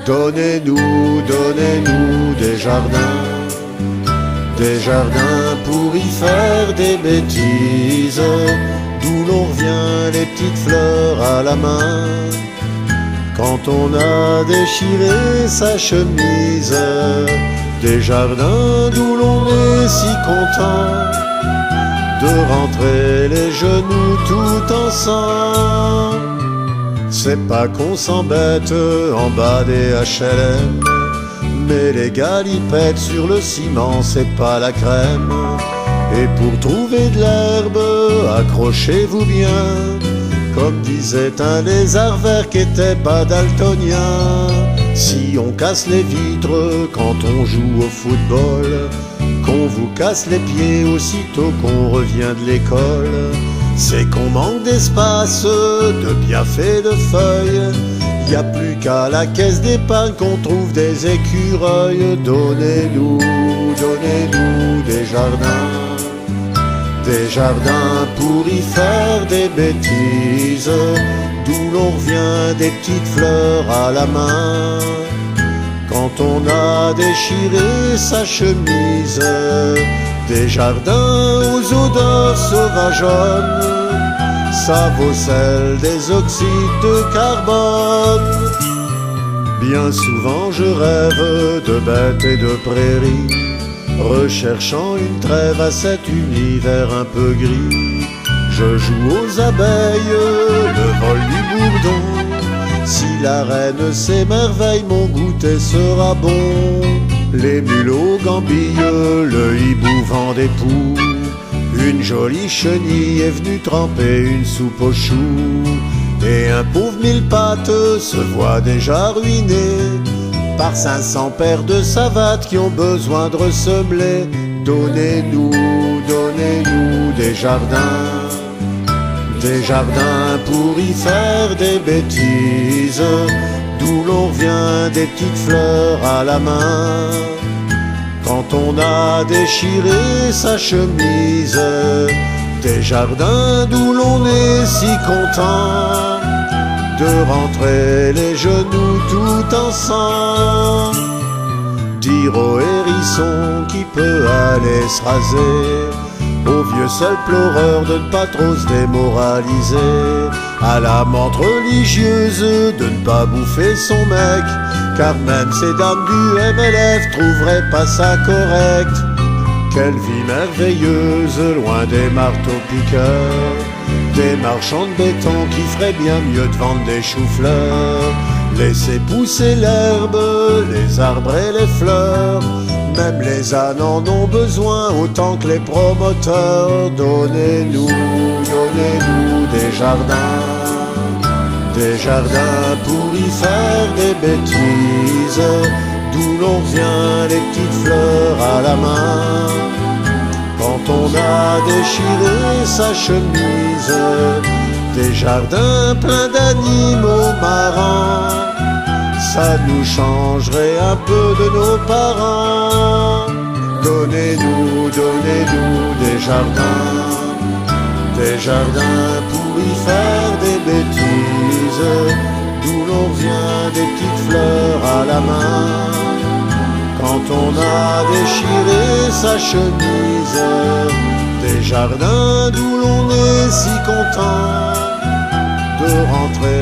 Donnez-nous, donnez-nous des jardins pour y faire des bêtises, d'où l'on revient les petites fleurs à la main, quand on a déchiré sa chemise. Des jardins d'où l'on est si content de rentrer les genoux tout ensemble. C'est pas qu'on s'embête en bas des HLM, mais les galipettes sur le ciment, c'est pas la crème. Et pour trouver de l'herbe, accrochez-vous bien, comme disait un lézard vert qui était pas daltonien. Si on casse les vitres quand on joue au football, qu'on vous casse les pieds aussitôt qu'on revient de l'école, c'est qu'on manque d'espace, de bienfaits, de feuilles. Y a plus qu'à la caisse d'épargne qu'on trouve des écureuils. Donnez-nous, donnez-nous des jardins pour y faire des bêtises, d'où l'on revient des petites fleurs à la main, quand on a déchiré sa chemise. Des jardins aux odeurs sauvageonnes, ça vaut celle des oxydes de carbone. Bien souvent je rêve de bêtes et de prairies, recherchant une trêve à cet univers un peu gris. Je joue aux abeilles, le vol du bourdon. Si la reine s'émerveille, mon goûter sera bon. Les mulots gambillent, le hibou vend des poux. Une jolie chenille est venue tremper une soupe aux choux. Et un pauvre mille pattes se voit déjà ruiné par 500 paires de savates qui ont besoin de ressemeler. Donnez-nous, donnez-nous des jardins pour y faire des bêtises, d'où l'on revient des petites fleurs à la main, quand on a déchiré sa chemise. Des jardins d'où l'on est si content de rentrer les genoux tout ensemble. Dire au hérisson qui peut aller se raser, au vieux seul pleureur de ne pas trop se démoraliser, à la menthe religieuse de ne pas bouffer son mec, car même ces dames du MLF trouveraient pas ça correct. Quelle vie merveilleuse, loin des marteaux-piqueurs, des marchands de béton qui feraient bien mieux de vendre des choux-fleurs. Laissez pousser l'herbe, les arbres et les fleurs, même les ânes en ont besoin autant que les promoteurs. Donnez-nous, donnez-nous des jardins pour y faire des bêtises, d'où l'on vient les petites fleurs à la main, quand on a déchiré sa chemise. Des jardins pleins d'animaux marrants, ça nous changerait un peu de nos parents. Donnez-nous, donnez-nous des jardins pour y faire des bêtises, d'où l'on vient des petites fleurs à la main, quand on a déchiré sa chemise. Des jardins d'où l'on est si content de rentrer